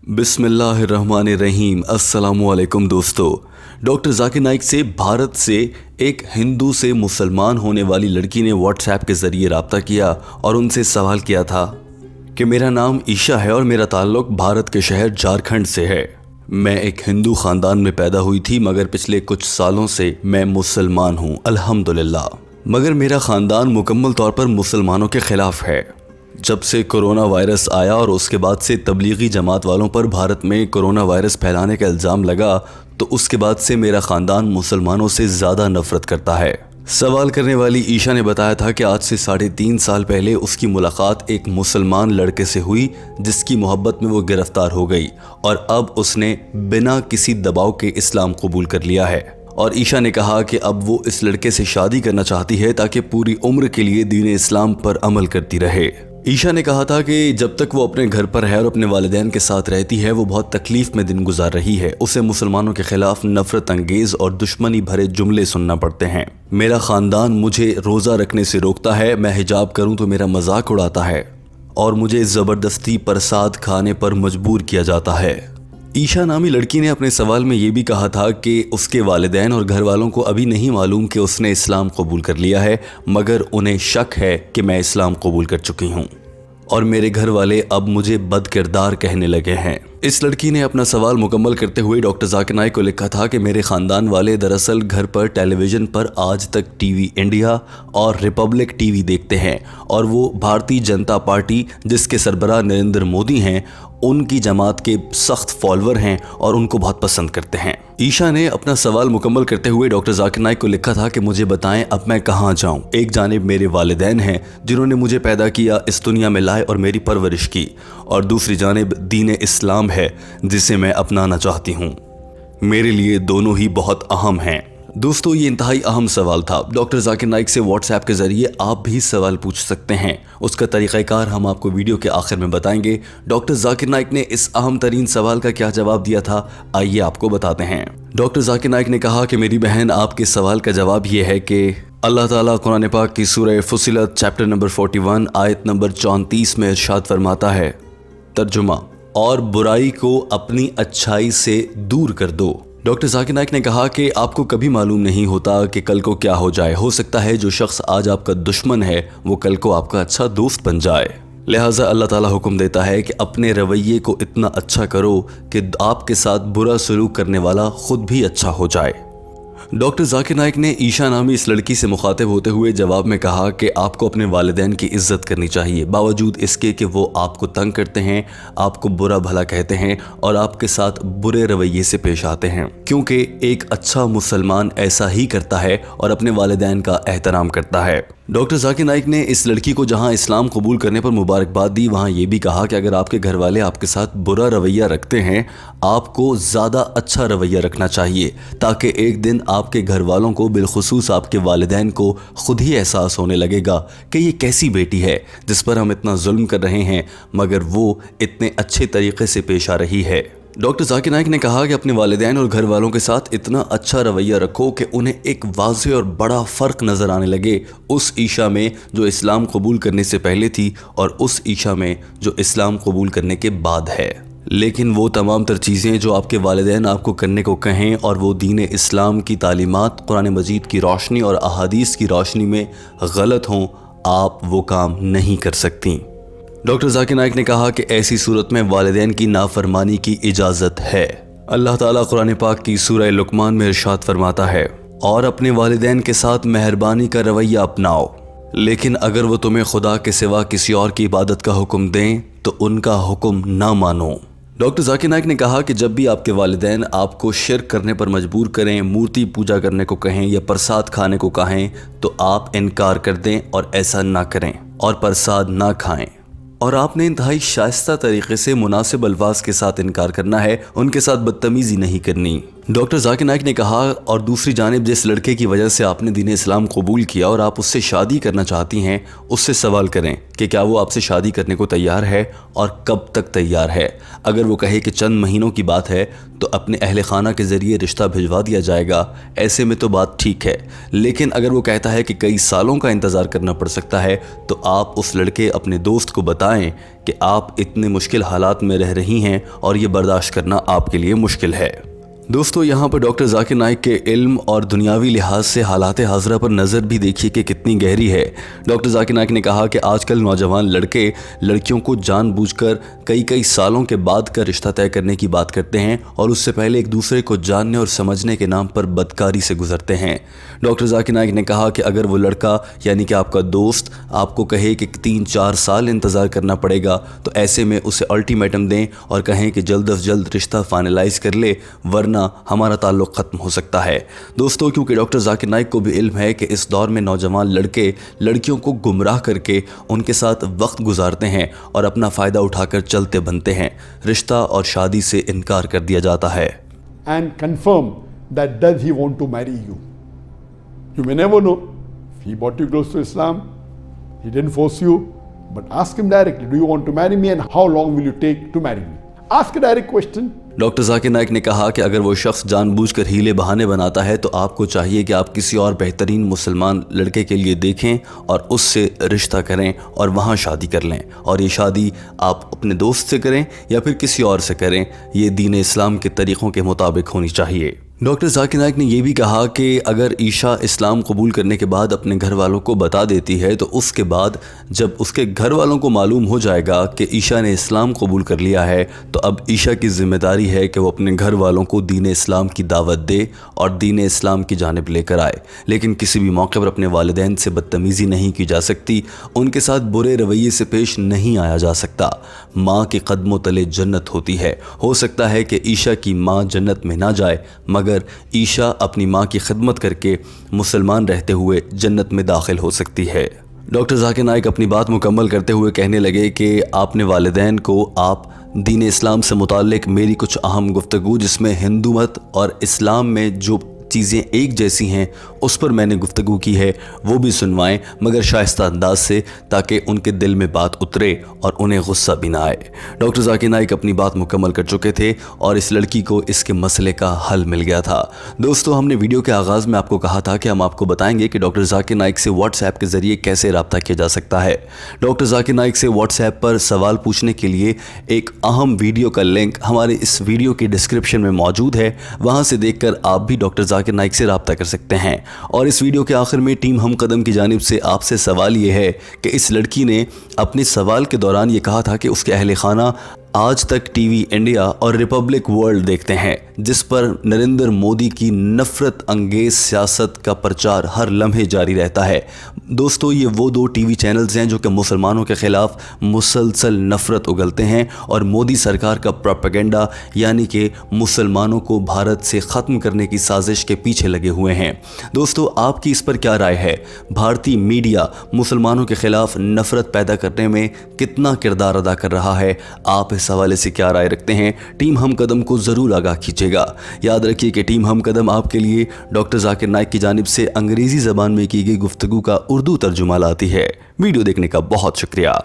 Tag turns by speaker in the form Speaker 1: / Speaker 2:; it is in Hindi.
Speaker 1: बिस्मिल्लाहिर्रहमानिर्रहीम। अस्सलामुअलैकुम दोस्तों। डॉक्टर जाकिर नाइक से भारत से एक हिंदू से मुसलमान होने वाली लड़की ने व्हाट्सएप के ज़रिए रब्ता किया और उनसे सवाल किया था कि मेरा नाम ईशा है और मेरा ताल्लुक़ भारत के शहर झारखंड से है। मैं एक हिंदू ख़ानदान में पैदा हुई थी, मगर पिछले कुछ सालों से मैं मुसलमान हूँ अल्हम्दुलिल्लाह। मगर मेरा ख़ानदान मुकम्मल तौर पर मुसलमानों के ख़िलाफ़ है। जब से कोरोना वायरस आया और उसके बाद से तबलीगी जमात वालों पर भारत में कोरोना वायरस फैलाने का इल्ज़ाम लगा, तो उसके बाद से मेरा ख़ानदान मुसलमानों से ज़्यादा नफ़रत करता है। सवाल करने वाली ईशा ने बताया था कि आज से 3.5 साल पहले उसकी मुलाकात एक मुसलमान लड़के से हुई, जिसकी मोहब्बत में वो गिरफ्तार हो गई और अब उसने बिना किसी दबाव के इस्लाम कबूल कर लिया है। और ईशा ने कहा कि अब वो इस लड़के से शादी करना चाहती है ताकि पूरी उम्र के लिए दीन इस्लाम पर अमल करती रहे। ईशा ने कहा था कि जब तक वो अपने घर पर है और अपने वालिदैन के साथ रहती है, वो बहुत तकलीफ में दिन गुजार रही है। उसे मुसलमानों के खिलाफ नफरत अंगेज और दुश्मनी भरे जुमले सुनना पड़ते हैं। मेरा ख़ानदान मुझे रोज़ा रखने से रोकता है, मैं हिजाब करूँ तो मेरा मजाक उड़ाता है और मुझे ज़बरदस्ती प्रसाद खाने पर मजबूर किया जाता है। ईशा नामी लड़की ने अपने सवाल में ये भी कहा था कि उसके वालिदैन और घर वालों को अभी नहीं मालूम कि उसने इस्लाम कबूल कर लिया है, मगर उन्हें शक है कि मैं इस्लाम कबूल कर चुकी हूँ और मेरे घर वाले अब मुझे बदकिरदार कहने लगे हैं। इस लड़की ने अपना सवाल मुकम्मल करते हुए डॉक्टर जाकिर नाइक को लिखा था कि मेरे ख़ानदान वाले दरअसल घर पर टेलीविज़न पर आज तक टीवी इंडिया और रिपब्लिक टीवी देखते हैं और वो भारतीय जनता पार्टी, जिसके सरबराह नरेंद्र मोदी हैं, उनकी जमात के सख्त फॉलोअर हैं और उनको बहुत पसंद करते हैं। ईशा ने अपना सवाल मुकम्मल करते हुए डॉक्टर जाकिर नाइक को लिखा था कि मुझे बताएं अब मैं कहाँ जाऊँ। एक जानिब मेरे वालिदैन हैं जिन्होंने मुझे पैदा किया, इस दुनिया में लाए और मेरी परवरिश की, और दूसरी जानिब दीन इस्लाम है जिसे मैं अपनाना चाहती हूँ। मेरे लिए दोनों ही बहुत अहम हैं। दोस्तों, ये इंतहाई अहम सवाल था। डॉक्टर जाकिर नाइक से व्हाट्सएप के ज़रिए आप भी सवाल पूछ सकते हैं। उसका तरीक़ाकार हम आपको वीडियो के आखिर में बताएंगे। डॉक्टर जाकिर नाइक ने इस अहम तरीन सवाल का क्या जवाब दिया था, आइए आपको बताते हैं। डॉक्टर जाकिर नाइक ने कहा कि मेरी बहन, आपके सवाल का जवाब ये है कि अल्लाह ताला कुरान पाक की सूरह फुसिलत चैप्टर नंबर 41 आयत नंबर 34 में इरशाद फरमाता है, तर्जुमा, और बुराई को अपनी अच्छाई से दूर कर दो। डॉक्टर जाकिर नाइक ने कहा कि आपको कभी मालूम नहीं होता कि कल को क्या हो जाए। हो सकता है जो शख्स आज आपका दुश्मन है वो कल को आपका अच्छा दोस्त बन जाए। लिहाजा अल्लाह ताला हुक्म देता है कि अपने रवैये को इतना अच्छा करो कि आपके साथ बुरा सलूक करने वाला खुद भी अच्छा हो जाए। डॉक्टर जाकिर नाइक ने ईशा नामी इस लड़की से मुखातिब होते हुए जवाब में कहा कि आपको अपने वालिदैन की इज्जत करनी चाहिए, बावजूद इसके कि वो आपको तंग करते हैं, आपको बुरा भला कहते हैं और आपके साथ बुरे रवैये से पेश आते हैं, क्योंकि एक अच्छा मुसलमान ऐसा ही करता है और अपने वालिदैन का एहतराम करता है। डॉक्टर जाकिर नाइक ने इस लड़की को जहां इस्लाम कबूल करने पर मुबारकबाद दी, वहां ये भी कहा कि अगर आपके घर वाले आपके साथ बुरा रवैया रखते हैं, आपको ज़्यादा अच्छा रवैया रखना चाहिए, ताकि एक दिन आपके घर वालों को, बिलखुसूस आपके वालिदैन को, खुद ही एहसास होने लगेगा कि ये कैसी बेटी है जिस पर हम इतना जुल्म कर रहे हैं, मगर वो इतने अच्छे तरीके से पेश आ रही है। डॉक्टर जाकिर नाइक ने कहा कि अपने वालिदैन और घर वालों के साथ इतना अच्छा रवैया रखो कि उन्हें एक वाज़ेह और बड़ा फ़र्क नज़र आने लगे उस ईशा में जो इस्लाम कबूल करने से पहले थी और उस ईशा में जो इस्लाम कबूल करने के बाद है। लेकिन वो तमाम तर चीज़ें जो आपके वालिदैन आपको करने को कहें और वो दीन इस्लाम की तालीमात, कुरान मजीद की रोशनी और अहादीस की रोशनी में गलत हों, आप वो काम नहीं कर सकती। डॉक्टर जाकिर नाइक ने कहा कि ऐसी सूरत में वालिदैन की नाफरमानी की इजाज़त है। अल्लाह ताला कुरान पाक की सूरह लुकमान में इरशाद फरमाता है, और अपने वालिदैन के साथ मेहरबानी का रवैया अपनाओ, लेकिन अगर वो तुम्हें खुदा के सिवा किसी और की इबादत का हुक्म दें तो उनका हुक्म ना मानो। डॉक्टर जाकिर नाइक ने कहा कि जब भी आपके वालिदैन आपको शिर्क करने पर मजबूर करें, मूर्ति पूजा करने को कहें या प्रसाद खाने को कहें, तो आप इनकार कर दें और ऐसा ना करें और प्रसाद ना खाएं। और आपने इंतहाई शाइस्ता तरीके से मुनासिब अल्फाज के साथ इनकार करना है, उनके साथ बदतमीज़ी नहीं करनी। डॉक्टर जाकिर नाइक ने कहा, और दूसरी जानिब जिस लड़के की वजह से आपने दीन इस्लाम कबूल किया और आप उससे शादी करना चाहती हैं, उससे सवाल करें कि क्या वो आपसे शादी करने को तैयार है और कब तक तैयार है। अगर वो कहे कि चंद महीनों की बात है तो अपने अहले खाना के ज़रिए रिश्ता भिजवा दिया जाएगा, ऐसे में तो बात ठीक है। लेकिन अगर वो कहता है कि कई सालों का इंतज़ार करना पड़ सकता है, तो आप उस लड़के अपने दोस्त को बताएं कि आप इतने मुश्किल हालात में रह रही हैं और ये बर्दाश्त करना आपके लिए मुश्किल है। दोस्तों, यहाँ पर डॉक्टर जाकिर नाइक के इल्म और दुनियावी लिहाज से हालात हाज़रा पर नज़र भी देखिए कि कितनी गहरी है। डॉक्टर जाकिर नाइक ने कहा कि आजकल नौजवान लड़के लड़कियों को जानबूझकर कई सालों के बाद का रिश्ता तय करने की बात करते हैं और उससे पहले एक दूसरे को जानने और समझने के नाम पर बदकारी से गुजरते हैं। डॉक्टर जाकिर नाइक ने कहा कि अगर वो लड़का यानी कि आपका दोस्त आपको कहे कि 3-4 साल इंतज़ार करना पड़ेगा, तो ऐसे में उसे अल्टीमेटम दें और कहें कि जल्द अज जल्द रिश्ता फाइनलाइज कर ले, वरना हमारा ताल्लुक ख़त्म हो सकता है। दोस्तों, क्योंकि डॉक्टर जाकिर नाइक को भी इल्म है कि इस दौर में नौजवान लड़के लड़कियों को गुमराह करके उनके साथ वक्त गुजारते हैं और अपना फ़ायदा उठाकर चलते बनते हैं। रिश्ता और शादी से इनकार कर दिया जाता है।
Speaker 2: And confirm that does he want to marry you. You may never know. If he brought you close to Islam, he didn't force you, but ask him directly, do you want to marry me and how long will you take to marry me? Ask a direct question.
Speaker 1: Doctor Zakir Naik ने कहा कि अगर वो शख्स जानबूझकर हीले बहाने बनाता है तो आपको चाहिए कि आप किसी और बेहतरीन मुसलमान लड़के के लिए देखें और उससे रिश्ता करें और वहाँ शादी कर लें। और ये शादी आप अपने दोस्त से करें या फिर किसी और से करें, ये दीन इस्लाम के तरीक़ों के मुताबिक होनी चाहिए। डॉक्टर जाकिर नाइक ने यह भी कहा कि अगर ईशा इस्लाम कबूल करने के बाद अपने घर वालों को बता देती है, तो उसके बाद जब उसके घर वालों को मालूम हो जाएगा कि ईशा ने इस्लाम कबूल कर लिया है, तो अब ईशा की ज़िम्मेदारी है कि वो अपने घर वालों को दीन इस्लाम की दावत दे और दीन इस्लाम की जानिब लेकर आए। लेकिन किसी भी मौके पर अपने वालिदैन से बदतमीज़ी नहीं की जा सकती, उनके साथ बुरे रवैये से पेश नहीं आया जा सकता। माँ के कदमों तले जन्नत होती है। हो सकता है कि ईशा की माँ जन्नत में ना जाए, मगर ईशा अपनी माँ की खिदमत करके मुसलमान रहते हुए जन्नत में दाखिल हो सकती है। डॉक्टर जाकिर नाइक अपनी बात मुकम्मल करते हुए कहने लगे कि आपने वालिदैन को आप दीन इस्लाम से मुताल्लिक मेरी कुछ अहम गुफ्तगू, जिसमें हिंदू मत और इस्लाम में जो चीज़ें एक जैसी हैं उस पर मैंने गुफ्तगू की है, वो भी सुनवाएं, मगर शाइस्ता अंदाज से, ताकि उनके दिल में बात उतरे और उन्हें गुस्सा भी ना आए। डॉक्टर जाकिर नाइक अपनी बात मुकम्मल कर चुके थे और इस लड़की को इसके मसले का हल मिल गया था। दोस्तों, हमने वीडियो के आगाज़ में आपको कहा था कि हम आपको बताएंगे कि डॉक्टर जाकिर नाइक से व्हाट्सएप के ज़रिए कैसे रब्ता किया जा सकता है। डॉक्टर जाकिर नाइक से व्हाट्सएप पर सवाल पूछने के लिए एक अहम वीडियो का लिंक हमारे इस वीडियो की डिस्क्रिप्शन में मौजूद है। वहाँ से देखकर आप भी डॉक्टर जाकिर नाइक से रब्ता कर सकते हैं। और इस वीडियो के आखिर में टीम हम कदम की जानिब से आपसे सवाल ये है कि इस लड़की ने अपने सवाल के दौरान ये कहा था कि उसके अहले खाना आज तक टीवी इंडिया और रिपब्लिक वर्ल्ड देखते हैं, जिस पर नरेंद्र मोदी की नफ़रत अंगेज सियासत का प्रचार हर लम्हे जारी रहता है। दोस्तों, ये वो 2 टीवी चैनल्स हैं जो कि मुसलमानों के ख़िलाफ़ मुसलसल नफ़रत उगलते हैं और मोदी सरकार का प्रोपेगेंडा यानी कि मुसलमानों को भारत से ख़त्म करने की साजिश के पीछे लगे हुए हैं। दोस्तों, आपकी इस पर क्या राय है? भारतीय मीडिया मुसलमानों के ख़िलाफ़ नफ़रत पैदा करने में कितना किरदार अदा कर रहा है? आप इस हवाले से क्या राय रखते हैं? टीम हम कदम को ज़रूर आगाह कीजिएगा। याद रखिए कि टीम हम कदम आपके लिए डॉक्टर जाकिर नाइक की जानिब से अंग्रेज़ी ज़बान में की गई गुफ्तगू का उर्दू तर्जुमा लाती है। वीडियो देखने का बहुत शुक्रिया।